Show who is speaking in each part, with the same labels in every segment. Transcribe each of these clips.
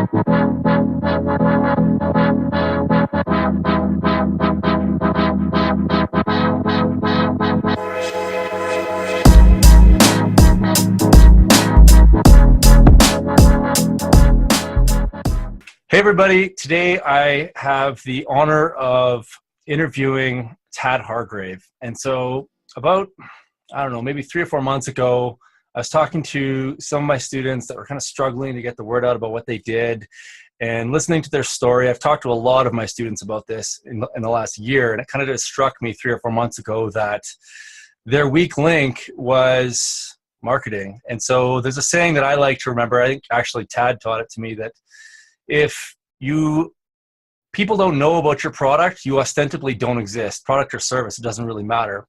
Speaker 1: Hey everybody, today I have the honor of interviewing Tad Hargrave. And so about, I don't know, maybe 3 or 4 months ago, I was talking to some of my students that were kind of struggling to get the word out about what they did and listening to their story. I've talked to a lot of my students about this in the last year, and it kind of just struck me 3 or 4 months ago that their weak link was marketing. And so there's a saying that I like to remember. I think actually Tad taught it to me, that if people don't know about your product, you ostensibly don't exist. Product or service, it doesn't really matter.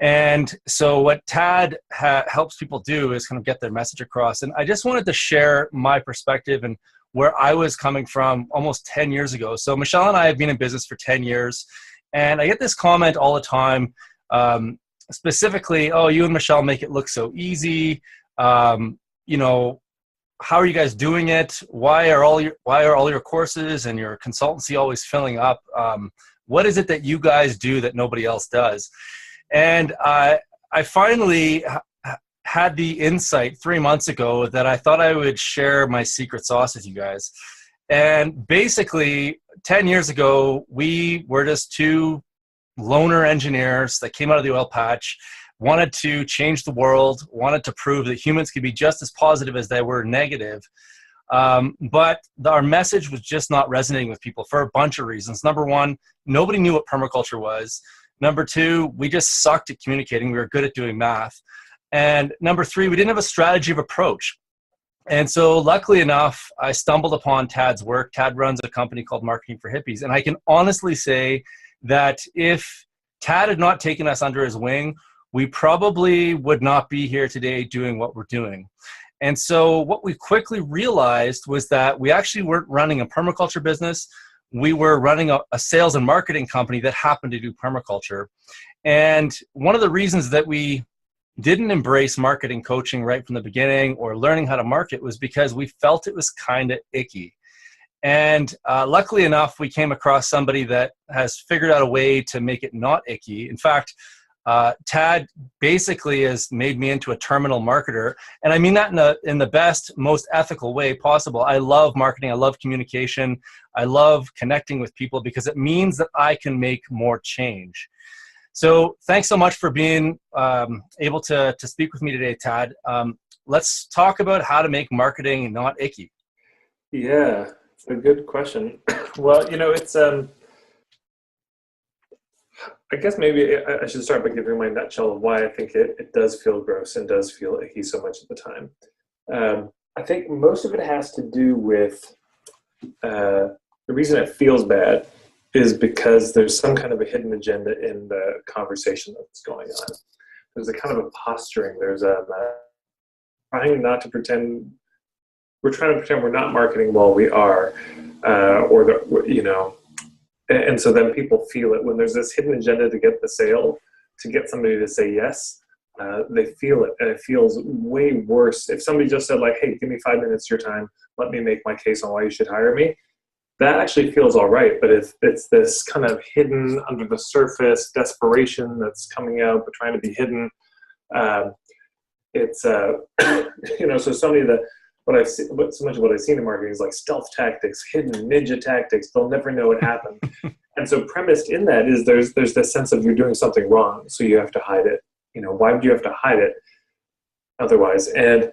Speaker 1: And so what Tad helps people do is kind of get their message across. And I just wanted to share my perspective and where I was coming from almost 10 years ago. So Michelle and I have been in business for 10 years. And I get this comment all the time, specifically, oh, you and Michelle make it look so easy. How are you guys doing it? Why are all your courses and your consultancy always filling up? What is it that you guys do that nobody else does? And I finally had the insight 3 months ago that I thought I would share my secret sauce with you guys. And basically, 10 years ago, we were just 2 loner engineers that came out of the oil patch, wanted to change the world, wanted to prove that humans could be just as positive as they were negative. But our message was just not resonating with people for a bunch of reasons. Number one, nobody knew what permaculture was. Number 2, we just sucked at communicating. We were good at doing math. And number 3, we didn't have a strategy of approach. And so luckily enough, I stumbled upon Tad's work. Tad runs a company called Marketing For Hippies. And I can honestly say that if Tad had not taken us under his wing, we probably would not be here today doing what we're doing. And so what we quickly realized was that we actually weren't running a permaculture business. We were running a sales and marketing company that happened to do permaculture. And one of the reasons that we didn't embrace marketing coaching right from the beginning or learning how to market was because we felt it was kind of icky. And luckily enough, we came across somebody that has figured out a way to make it not icky. In fact, Tad basically has made me into a terminal marketer. And I mean that in the best, most ethical way possible. I love marketing. I love communication. I love connecting with people because it means that I can make more change. So thanks so much for being able to speak with me today, Tad. Let's talk about how to make marketing not icky.
Speaker 2: Yeah, it's a good question. Well, it's... I guess maybe I should start by giving my nutshell of why I think it does feel gross and does feel icky so much at the time. I think most of it has to do with the reason it feels bad is because there's some kind of a hidden agenda in the conversation that's going on. There's a kind of a posturing. There's a trying not to pretend. We're trying to pretend we're not marketing while we are, And so then people feel it when there's this hidden agenda to get the sale, to get somebody to say yes. They feel it, and it feels way worse. If somebody just said like, "Hey, give me 5 minutes of your time, let me make my case on why you should hire me," that actually feels all right. But if it's this kind of hidden under the surface desperation that's coming out but trying to be hidden, it's so somebody that. So much of what I've seen in marketing is like stealth tactics, hidden ninja tactics. They'll never know what happened. And so premised in that is there's this sense of you're doing something wrong, so you have to hide it. Why would you have to hide it otherwise? And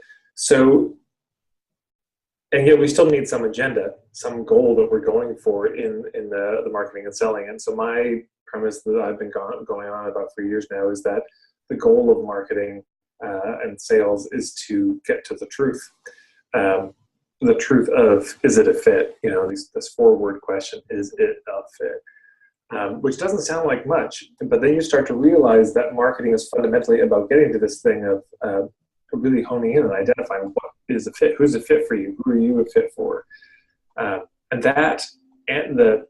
Speaker 2: yet we still need some agenda, some goal that we're going for in the marketing and selling. And so my premise that I've been going on about for years now is that the goal of marketing and sales is to get to the truth. The truth of, is it a fit? This 4-word question, is it a fit? Which doesn't sound like much, but then you start to realize that marketing is fundamentally about getting to this thing of really honing in and identifying what is a fit, who's a fit for you, who are you a fit for? And the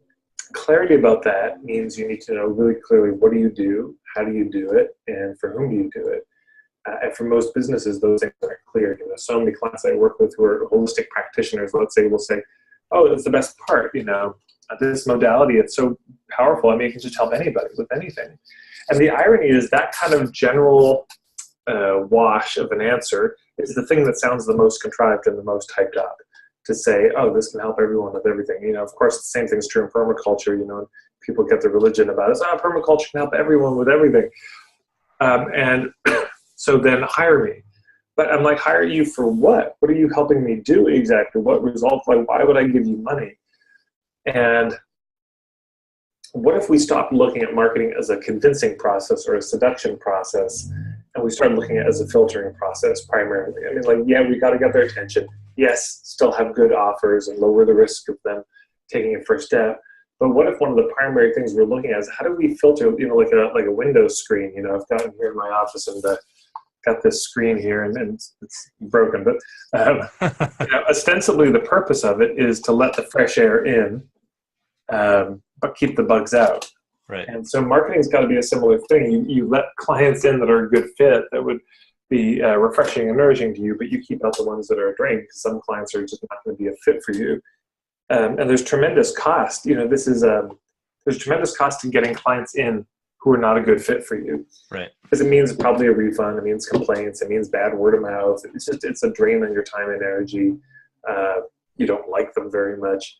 Speaker 2: clarity about that means you need to know really clearly what do you do, how do you do it, and for whom do you do it? And for most businesses, those things aren't clear. So many clients I work with who are holistic practitioners, let's say, will say, oh, that's the best part, this modality, it's so powerful. I mean, it can just help anybody with anything. And the irony is that kind of general wash of an answer is the thing that sounds the most contrived and the most hyped up, to say, oh, this can help everyone with everything. Of course, the same thing's true in permaculture. And people get the religion about it. Permaculture can help everyone with everything. And so then hire me. But I'm like, hire you for what? What are you helping me do exactly? What result? Like, why would I give you money? And what if we stopped looking at marketing as a convincing process or a seduction process, and we started looking at it as a filtering process primarily? I mean, like, yeah, we got to get their attention. Yes, still have good offers and lower the risk of them taking a first step. But what if one of the primary things we're looking at is how do we filter, like a Windows screen? I've got it here in my office and got this screen here and it's broken. But ostensibly the purpose of it is to let the fresh air in, but keep the bugs out.
Speaker 1: Right.
Speaker 2: And so marketing's got to be a similar thing. You let clients in that are a good fit, that would be refreshing and nourishing to you, but you keep out the ones that are a drain, because some clients are just not going to be a fit for you. And there's tremendous cost. There's tremendous cost in getting clients in who are not a good fit for you.
Speaker 1: Right.
Speaker 2: Because it means probably a refund. It means complaints. It means bad word of mouth. It's a drain on your time and energy. You don't like them very much.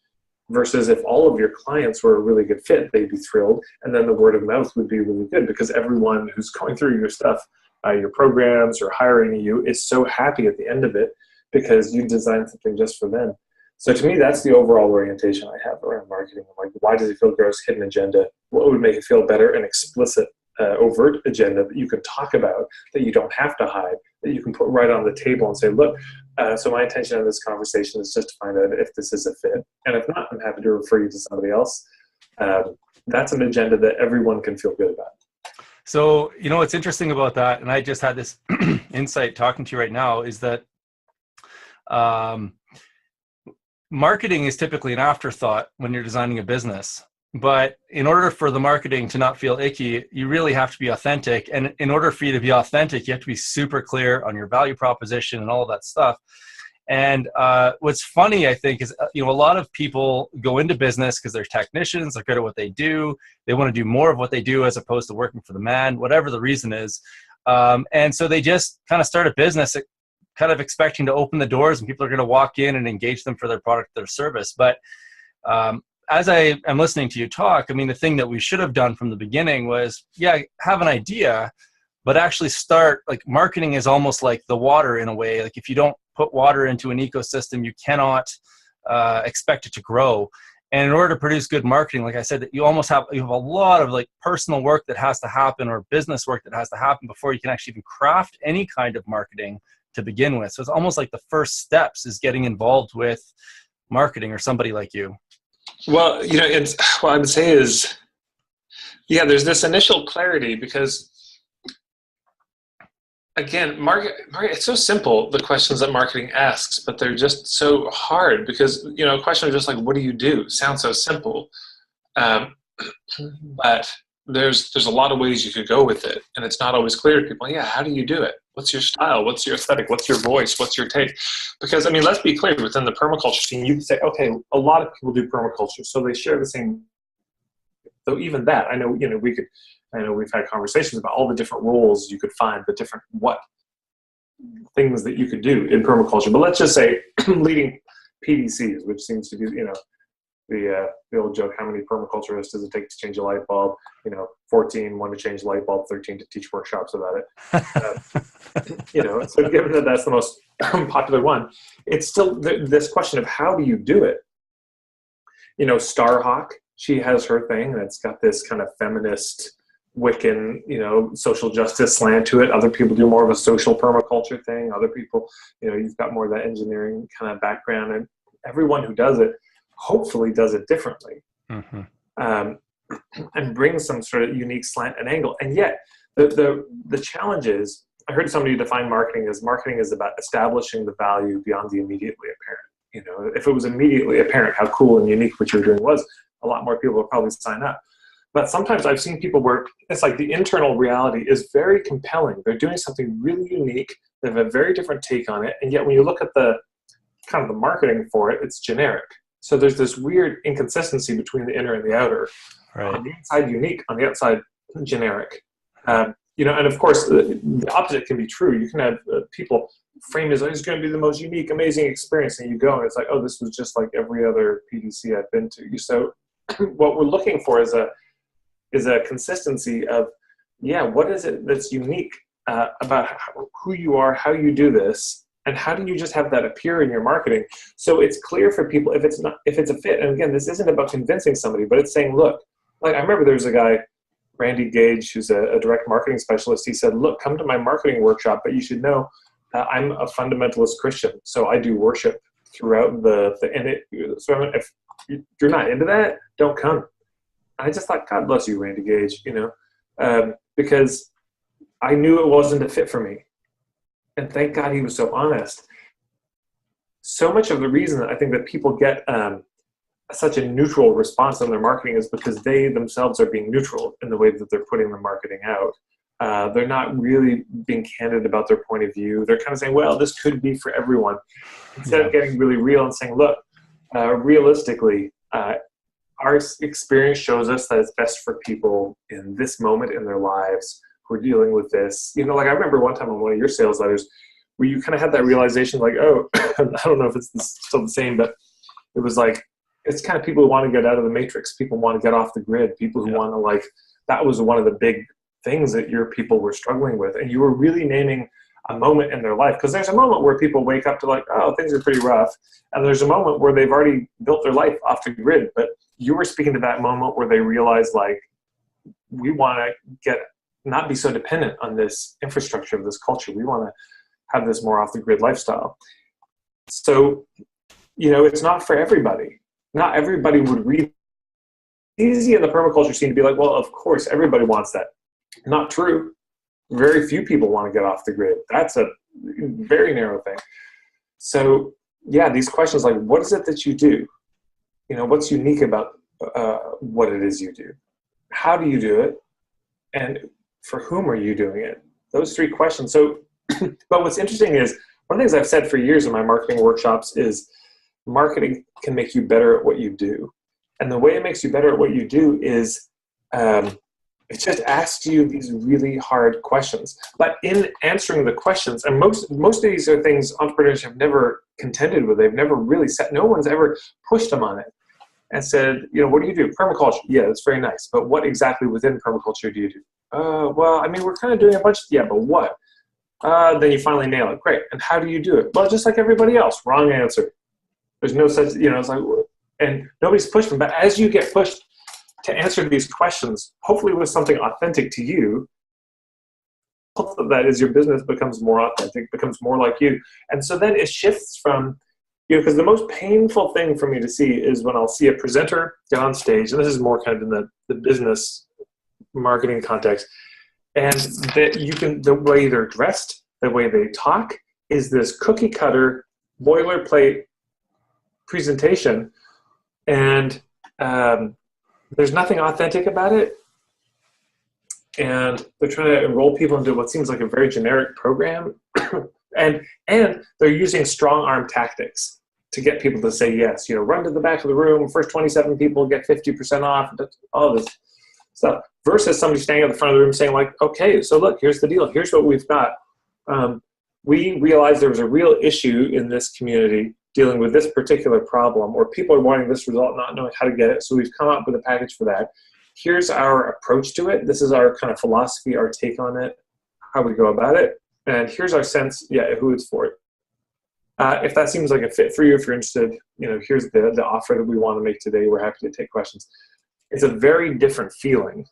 Speaker 2: Versus if all of your clients were a really good fit, they'd be thrilled. And then the word of mouth would be really good, because everyone who's going through your stuff, your programs or hiring you, is so happy at the end of it because you designed something just for them. So to me, that's the overall orientation I have around marketing. Like, why does it feel gross? Hidden agenda. What would make it feel better? An explicit, overt agenda that you can talk about, that you don't have to hide, that you can put right on the table and say, look, so my intention on this conversation is just to find out if this is a fit. And if not, I'm happy to refer you to somebody else. That's an agenda that everyone can feel good about.
Speaker 1: So, what's interesting about that, and I just had this insight talking to you right now, is that marketing is typically an afterthought when you're designing a business. But in order for the marketing to not feel icky, you really have to be authentic. And in order for you to be authentic, you have to be super clear on your value proposition and all of that stuff. And what's funny, I think, is a lot of people go into business because they're technicians, they're good at what they do, they want to do more of what they do as opposed to working for the man, whatever the reason is. And so they just kind of start a business kind of expecting to open the doors and people are going to walk in and engage them for their product, their service. But as I am listening to you talk, I mean, the thing that we should have done from the beginning was, have an idea, but actually start, like, marketing is almost like the water in a way. Like, if you don't put water into an ecosystem, you cannot expect it to grow. And in order to produce good marketing, like I said, that you have a lot of like personal work that has to happen, or business work that has to happen before you can actually even craft any kind of marketing to begin with. So it's almost like the first steps is getting involved with marketing or somebody like you.
Speaker 2: Well, what I would say is, there's this initial clarity, because again, market, it's so simple, the questions that marketing asks, but they're just so hard, because, a question of just like, what do you do? Sounds so simple. But there's a lot of ways you could go with it, and it's not always clear to people. How do you do it? What's your style? What's your aesthetic? What's your voice? What's your take? Because, I mean, let's be clear, within the permaculture scene, you can say, okay, a lot of people do permaculture, so they share the same. So even that, I know we've had conversations about all the different roles you could find, the different things that you could do in permaculture. But let's just say leading PDCs, which seems to be, the old joke, how many permaculturists does it take to change a light bulb? 14 want to change the light bulb, 13 to teach workshops about it. So given that that's the most popular one, it's still this question of how do you do it? Starhawk, she has her thing that's got this kind of feminist, Wiccan, social justice slant to it. Other people do more of a social permaculture thing. Other people, you've got more of that engineering kind of background, and everyone who does it hopefully does it differently. Mm-hmm. And brings some sort of unique slant and angle. And yet the challenge is, I heard somebody define marketing as about establishing the value beyond the immediately apparent. If it was immediately apparent how cool and unique what you're doing was, a lot more people would probably sign up. But sometimes I've seen people where it's like the internal reality is very compelling. They're doing something really unique. They have a very different take on it. And yet when you look at the kind of the marketing for it, it's generic. So there's this weird inconsistency between the inner and the outer.
Speaker 1: Right.
Speaker 2: On the inside, unique. On the outside, generic. You know, and of course, the opposite can be true. You can have people frame as, it's going to be the most unique, amazing experience. And you go and it's like, oh, this was just like every other PDC I've been to. So what we're looking for is a consistency of, yeah, what is it that's unique about who you are, how you do this, and how do you just have that appear in your marketing? So it's clear for people if it's a fit. And again, this isn't about convincing somebody, but it's saying, look, like I remember there was a guy, Randy Gage, who's a direct marketing specialist. He said, look, come to my marketing workshop, but you should know I'm a fundamentalist Christian. So I do worship throughout so if you're not into that, don't come. I just thought, God bless you, Randy Gage, you know, because I knew it wasn't a fit for me. And thank God he was so honest. So much of the reason I think that people get such a neutral response on their marketing is because they themselves are being neutral in the way that they're putting the marketing out. They're not really being candid about their point of view. They're kind of saying, well, this could be for everyone. Instead of getting really real and saying, look, realistically, our experience shows us that it's best for people in this moment in their lives who are dealing with this. You know, like I remember one time on one of your sales letters where you kind of had that realization like, oh, I don't know if it's still the same, but it was like, it's kind of people who want to get out of the matrix. People want to get off the grid. People who want to like, that was one of the big things that your people were struggling with. And you were really naming a moment in their life. Because there's a moment where people wake up to like, oh, things are pretty rough. And there's a moment where they've already built their life off the grid. But you were speaking to that moment where they realize like, we want to not be so dependent on this infrastructure of this culture. We want to have this more off the grid lifestyle. So, you know, it's not for everybody. Not everybody would read. Easy in the permaculture scene to be like, well, of course, everybody wants that. Not true. Very few people want to get off the grid. That's a very narrow thing. So, yeah, these questions like, what is it that you do? You know, what's unique about what it is you do? How do you do it? And for whom are you doing it? Those three questions. So, but what's interesting is, one of the things I've said for years in my marketing workshops is marketing can make you better at what you do. And the way it makes you better at what you do is it just asks you these really hard questions. But in answering the questions, and most of these are things entrepreneurs have never contended with. They've never really said, no one's ever pushed them on it and said, you know, what do you do? Permaculture. Yeah, that's very nice. But what exactly within permaculture do you do? Well, I mean, we're kind of doing a bunch. Yeah, but what? Then you finally nail it. Great. And how do you do it? Well, just like everybody else. Wrong answer. There's no such, you know, it's like, and nobody's pushed them. But as you get pushed to answer these questions, hopefully with something authentic to you, that is your business becomes more authentic, becomes more like you. And so then it shifts from, you know, because the most painful thing for me to see is when I'll see a presenter get on stage, and this is more kind of in the business marketing context, and that you can, the way they're dressed, the way they talk is this cookie cutter boilerplate presentation, and there's nothing authentic about it, and they're trying to enroll people into what seems like a very generic program, and they're using strong arm tactics to get people to say yes. You know, run to the back of the room, first 27 people get 50% off, all this stuff, versus somebody standing at the front of the room saying like, okay, so look, here's the deal, here's what we've got. We realized there was a real issue in this community dealing with this particular problem, or people are wanting this result, not knowing how to get it. So we've come up with a package for that. Here's our approach to it. This is our kind of philosophy, our take on it, how we go about it. And here's our sense, who is for it. If that seems like a fit for you, if you're interested, you know, here's the offer that we want to make today. We're happy to take questions. It's a very different feeling.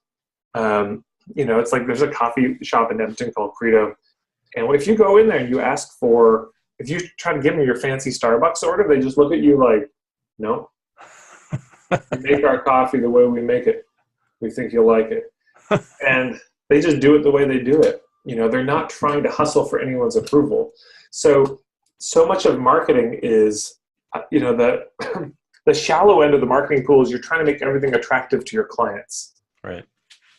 Speaker 2: You know, it's like there's a coffee shop in Edmonton called Credo. And if you go in there and you ask for, if you try to give them your fancy Starbucks order, they just look at you like, no. We make our coffee the way we make it. We think you'll like it. And they just do it the way they do it. You know, they're not trying to hustle for anyone's approval. So much of marketing is, you know, the shallow end of the marketing pool is you're trying to make everything attractive to your clients.
Speaker 1: Right.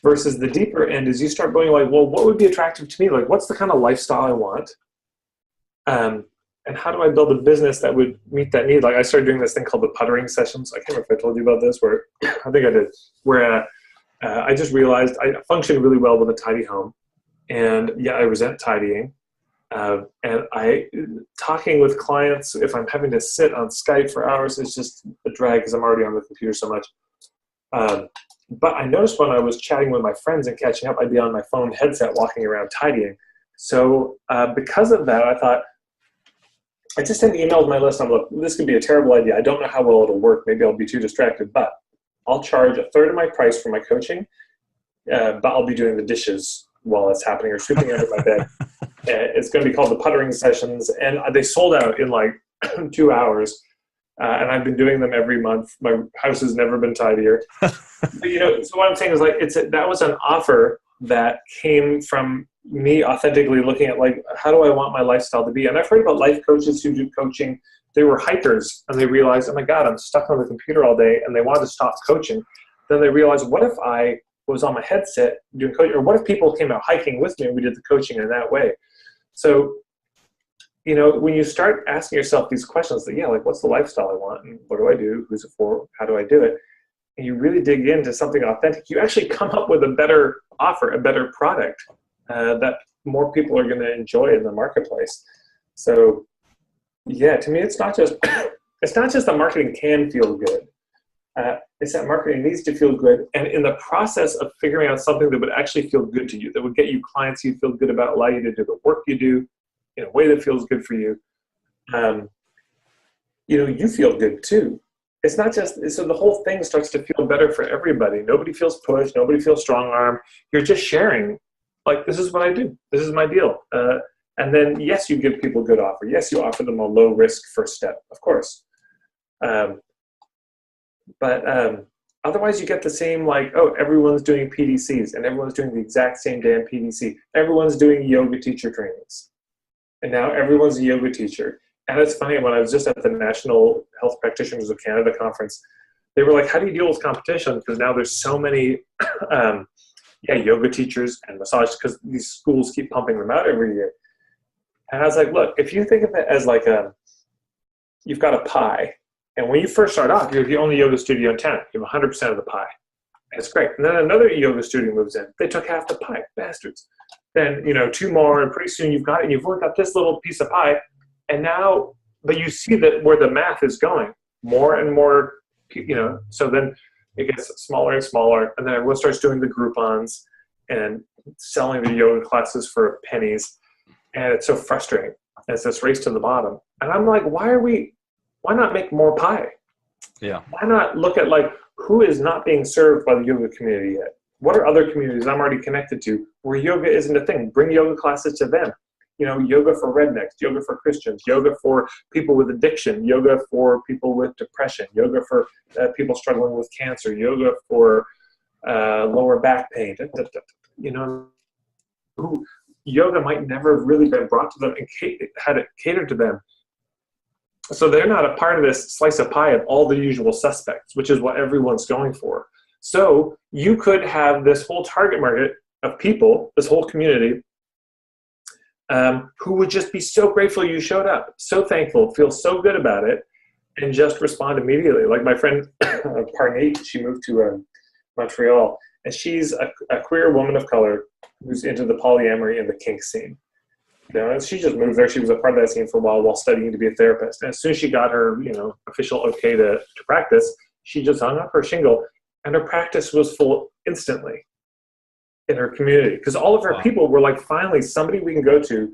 Speaker 2: Versus the deeper end is you start going like, well, what would be attractive to me? Like, what's the kind of lifestyle I want? And how do I build a business that would meet that need? Like, I started doing this thing called the puttering sessions. I can't remember if I told you about this, where I think I did, where I just realized I function really well with a tidy home. And yeah, I resent tidying. And talking with clients, if I'm having to sit on Skype for hours, it's just a drag because I'm already on the computer so much. But I noticed when I was chatting with my friends and catching up, I'd be on my phone headset walking around tidying. So because of that, I thought, I just sent emails my list. I'm like, this could be a terrible idea. I don't know how well it'll work. Maybe I'll be too distracted, but I'll charge a third of my price for my coaching, but I'll be doing the dishes while it's happening or sweeping under my bed. It's going to be called the puttering sessions. And they sold out in like 2 hours. And I've been doing them every month. My house has never been tidier. But, so what I'm saying is like, that was an offer that came from me authentically looking at like, how do I want my lifestyle to be? And I've heard about life coaches who do coaching. They were hikers and they realized, oh my God, I'm stuck on the computer all day, and they wanted to stop coaching. Then they realized, what if I was on my headset doing coaching, or what if people came out hiking with me and we did the coaching in that way? So, when you start asking yourself these questions, that, like, what's the lifestyle I want? And what do I do? Who's it for? How do I do it? And you really dig into something authentic, you actually come up with a better offer, a better product that more people are going to enjoy in the marketplace. So, yeah, to me, it's not just that marketing can feel good. It's that marketing needs to feel good. And in the process of figuring out something that would actually feel good to you, that would get you clients you feel good about, allow you to do the work you do in a way that feels good for you, you feel good too. It's not just, so the whole thing starts to feel better for everybody. Nobody feels pushed. Nobody feels strong-armed. You're just sharing, like, this is what I do. This is my deal. And then, yes, you give people a good offer. Yes, you offer them a low-risk first step, of course. But otherwise, you get the same, like, oh, everyone's doing PDCs, and everyone's doing the exact same damn PDC. Everyone's doing yoga teacher trainings. And now everyone's a yoga teacher. And it's funny, when I was just at the National Health Practitioners of Canada conference, they were like, how do you deal with competition? Because now there's so many yoga teachers and massage, because these schools keep pumping them out every year. And I was like, look, if you think of it as like you've got a pie, and when you first start off, you're the only yoga studio in town. You have 100% of the pie. That's great. And then another yoga studio moves in. They took half the pie, bastards. Then, 2 more, and pretty soon you've only got this little piece of pie. And now, but you see that where the math is going, more and more, so then it gets smaller and smaller. And then everyone starts doing the Groupons and selling the yoga classes for pennies. And it's so frustrating. And it's this race to the bottom. And I'm like, why not make more pie?
Speaker 1: Yeah.
Speaker 2: Why not look at, like, who is not being served by the yoga community yet? What are other communities I'm already connected to where yoga isn't a thing? Bring yoga classes to them. Yoga for rednecks, yoga for Christians, yoga for people with addiction, yoga for people with depression, yoga for people struggling with cancer, yoga for lower back pain. Who yoga might never have really been brought to them and had it catered to them. So they're not a part of this slice of pie of all the usual suspects, which is what everyone's going for. So you could have this whole target market of people, this whole community, who would just be so grateful you showed up, so thankful, feel so good about it, and just respond immediately. Like my friend, Parnate, she moved to Montreal, and she's a queer woman of color who's into the polyamory and the kink scene. And she just moved there. She was a part of that scene for a while studying to be a therapist. And as soon as she got her, official okay to practice, she just hung up her shingle, and her practice was full instantly in her community, because all of her people were like, finally somebody we can go to,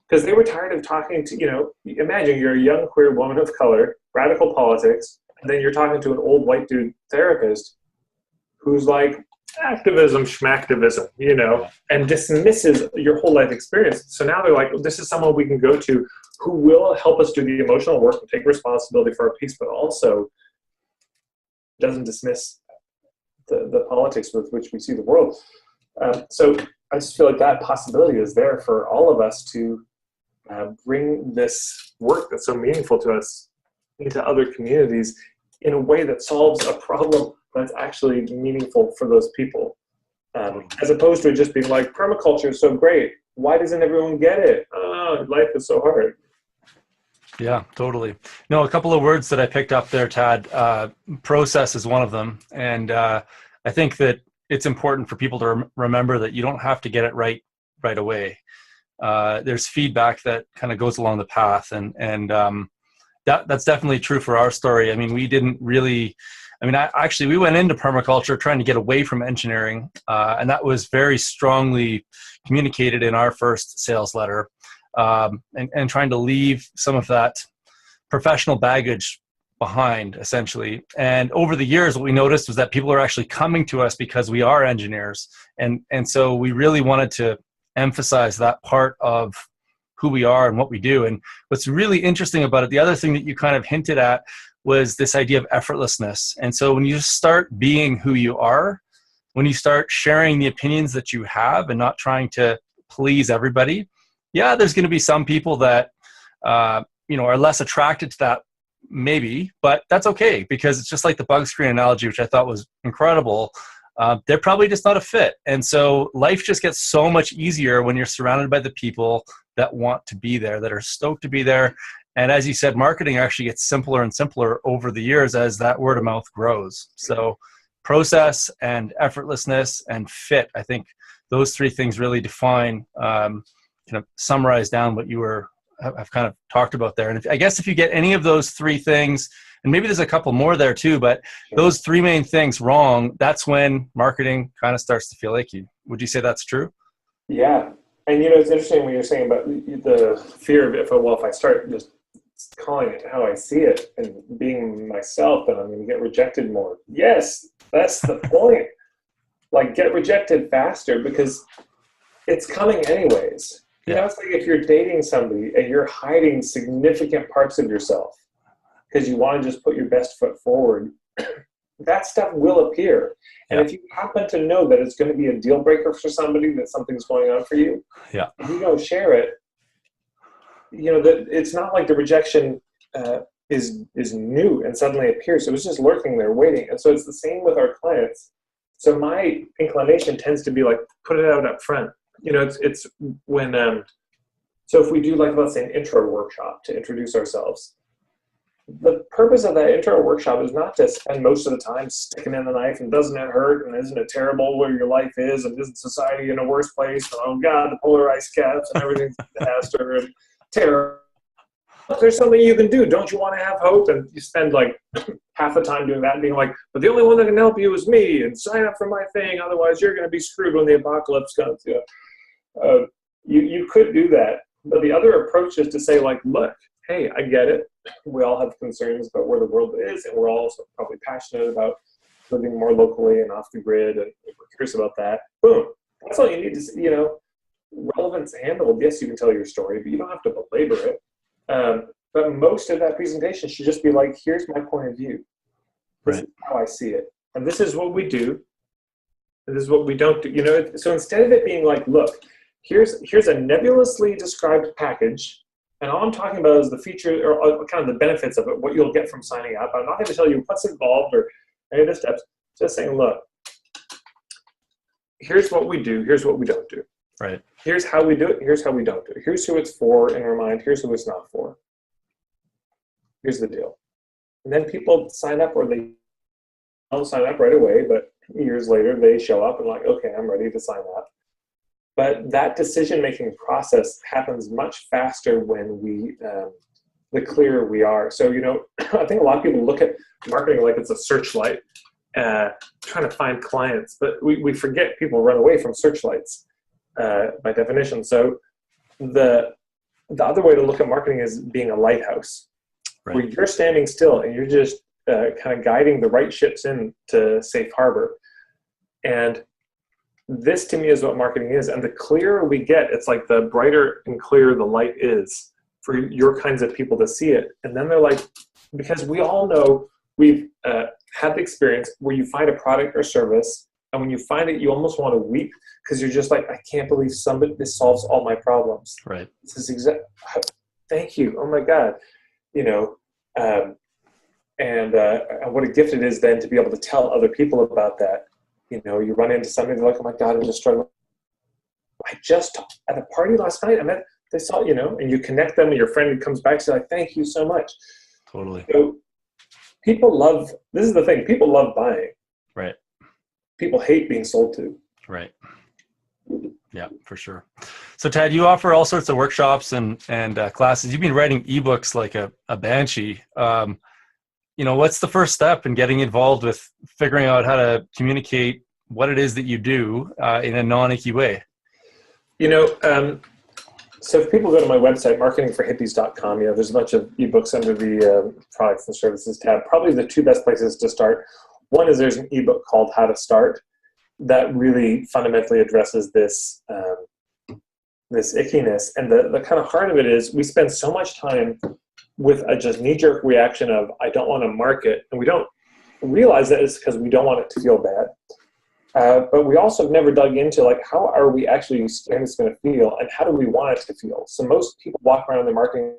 Speaker 2: because they were tired of talking to, imagine you're a young queer woman of color, radical politics, and then you're talking to an old white dude therapist who's like, activism, schmacktivism, and dismisses your whole life experience. So now they're like, this is someone we can go to who will help us do the emotional work and take responsibility for our piece, but also doesn't dismiss the politics with which we see the world. So I just feel like that possibility is there for all of us to bring this work that's so meaningful to us into other communities in a way that solves a problem that's actually meaningful for those people. as opposed to just being like, permaculture is so great. Why doesn't everyone get it? Oh, life is so hard.
Speaker 1: Yeah, totally. No, a couple of words that I picked up there, Tad. Process is one of them. And I think that it's important for people to remember that you don't have to get it right away. There's feedback that kind of goes along the path. And that's definitely true for our story. I mean, we didn't really, we went into permaculture trying to get away from engineering. And that was very strongly communicated in our first sales letter. And trying to leave some of that professional baggage behind, essentially. And over the years, what we noticed was that people are actually coming to us because we are engineers. And so we really wanted to emphasize that part of who we are and what we do. And what's really interesting about it, the other thing that you kind of hinted at was this idea of effortlessness. And so when you start being who you are, when you start sharing the opinions that you have and not trying to please everybody, yeah, there's going to be some people that are less attracted to that, maybe, but that's okay, because it's just like the bug screen analogy, which I thought was incredible. They're probably just not a fit. And so life just gets so much easier when you're surrounded by the people that want to be there, that are stoked to be there. And as you said, marketing actually gets simpler and simpler over the years as that word of mouth grows. So process and effortlessness and fit, I think those three things really define, kind of summarize down what you have kind of talked about there. And I guess if you get any of those three things, and maybe there's a couple more there too, but those three main things wrong, that's when marketing kind of starts to feel icky. Would you say that's true?
Speaker 2: Yeah. And it's interesting when you're saying about the fear of if I start just calling it how I see it and being myself, then I'm going to get rejected more. Yes, that's the point. Like, get rejected faster because it's coming anyways. It's like if you're dating somebody and you're hiding significant parts of yourself because you want to just put your best foot forward, that stuff will appear. And if you happen to know that it's going to be a deal breaker for somebody, that something's going on for you, if you don't share it, that it's not like the rejection is new and suddenly appears. It was just lurking there waiting. And so it's the same with our clients. So my inclination tends to be like, put it out up front. It's when, so if we do, like, let's say an intro workshop to introduce ourselves, the purpose of that intro workshop is not to spend most of the time sticking in the knife and doesn't it hurt and isn't it terrible where your life is and isn't society in a worse place? And, oh God, the polar ice caps and everything's a disaster and terror. There's something you can do. Don't you want to have hope? And you spend like half the time doing that and being like, but the only one that can help you is me, and sign up for my thing. Otherwise you're going to be screwed when the apocalypse comes. You could do that. But the other approach is to say, like, look, hey, I get it. We all have concerns about where the world is, and we're all also probably passionate about living more locally and off the grid, and we're curious about that. Boom. That's all you need to see, relevance handled. Yes, you can tell your story, but you don't have to belabor it. But most of that presentation should just be like, here's my point of view. This is how I see it. And this is what we do. And this is what we don't do. So instead of it being like, look, here's a nebulously described package, and all I'm talking about is the feature or kind of the benefits of it, what you'll get from signing up. I'm not going to tell you what's involved or any of the steps. Just saying, look, here's what we do. Here's what we don't do.
Speaker 1: Right.
Speaker 2: Here's how we do it. Here's how we don't do it. Here's who it's for in our mind. Here's who it's not for. Here's the deal. And then people sign up, or they don't sign up right away, but years later they show up and like, okay, I'm ready to sign up. But that decision-making process happens much faster when we, the clearer we are. So, I think a lot of people look at marketing like it's a searchlight, trying to find clients, but we forget people run away from searchlights by definition. So the other way to look at marketing is being a lighthouse, where you're standing still and you're just kind of guiding the right ships into safe harbor. And this to me is what marketing is. And the clearer we get, it's like the brighter and clearer the light is for your kinds of people to see it. And then they're like, because we all know we've had the experience where you find a product or service, and when you find it, you almost want to weep because you're just like, I can't believe this solves all my problems.
Speaker 1: Right.
Speaker 2: This is thank you. Oh my God. And what a gift it is then to be able to tell other people about that. you know, you run into somebody, they're like, oh my God, I'm just struggling. I just, at a party last night, I met, they saw, you know, and you connect them and your friend comes back, so like, thank you so much.
Speaker 1: Totally.
Speaker 2: So people love, this is the thing, people love buying.
Speaker 1: Right.
Speaker 2: People hate being sold to.
Speaker 1: Right. Yeah, for sure. So Tad, you offer all sorts of workshops and classes. You've been writing ebooks like a banshee. You know, what's the first step in getting involved with figuring out how to communicate what it is that you do in a non-icky way?
Speaker 2: You know, so if people go to my website, marketingforhippies.com, you know, there's a bunch of ebooks under the products and services tab. Probably the two best places to start. One is there's an ebook called How to Start that really fundamentally addresses this this ickiness. And the kind of heart of it is we spend so much time with a just knee-jerk reaction of, I don't want to market. And we don't realize that it's because we don't want it to feel bad. But we also have never dug into, like, how are we actually going to feel and how do we want it to feel? So most people walk around their marketing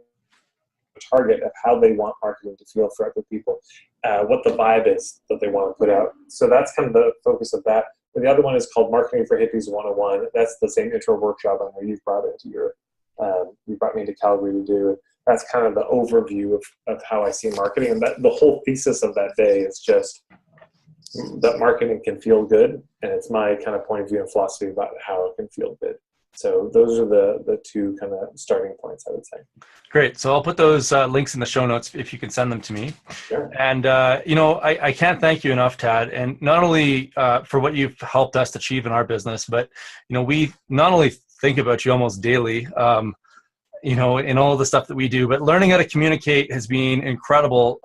Speaker 2: target of how they want marketing to feel for other people, what the vibe is that they want to put out. So that's kind of the focus of that. And the other one is called Marketing for Hippies 101. That's the same intro workshop I know you've brought into your, you brought me to Calgary to do. That's kind of the overview of how I see marketing. And that the whole thesis of that day is just that marketing can feel good. And it's my kind of point of view and philosophy about how it can feel good. So those are the two kind of starting points, I would say.
Speaker 1: Great. So I'll put those links in the show notes if you can send them to me.
Speaker 2: Sure.
Speaker 1: And, you know, I can't thank you enough, Tad, and not only for what you've helped us achieve in our business, but, you know, we not only think about you almost daily, you know, in all of the stuff that we do, but learning how to communicate has been incredible,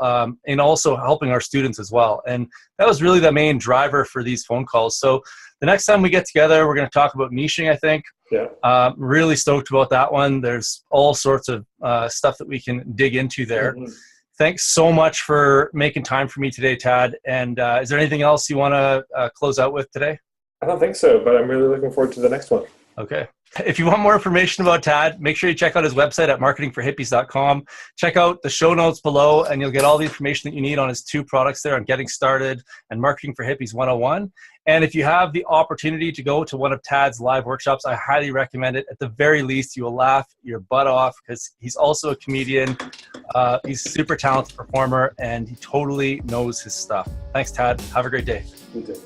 Speaker 1: and also helping our students as well. And that was really the main driver for these phone calls. So the next time we get together, we're going to talk about niching, I think.
Speaker 2: Yeah.
Speaker 1: Really stoked about that one. There's all sorts of stuff that we can dig into there. Mm-hmm. Thanks so much for making time for me today, Tad. And is there anything else you want to close out with today?
Speaker 2: I don't think so, but I'm really looking forward to the next one.
Speaker 1: Okay. If you want more information about Tad, make sure you check out his website at marketingforhippies.com. Check out the show notes below, and you'll get all the information that you need on his two products there on Getting Started and Marketing for Hippies 101. And if you have the opportunity to go to one of Tad's live workshops, I highly recommend it. At the very least, you will laugh your butt off because he's also a comedian. He's a super talented performer, and he totally knows his stuff. Thanks, Tad. Have a great day.
Speaker 2: You too.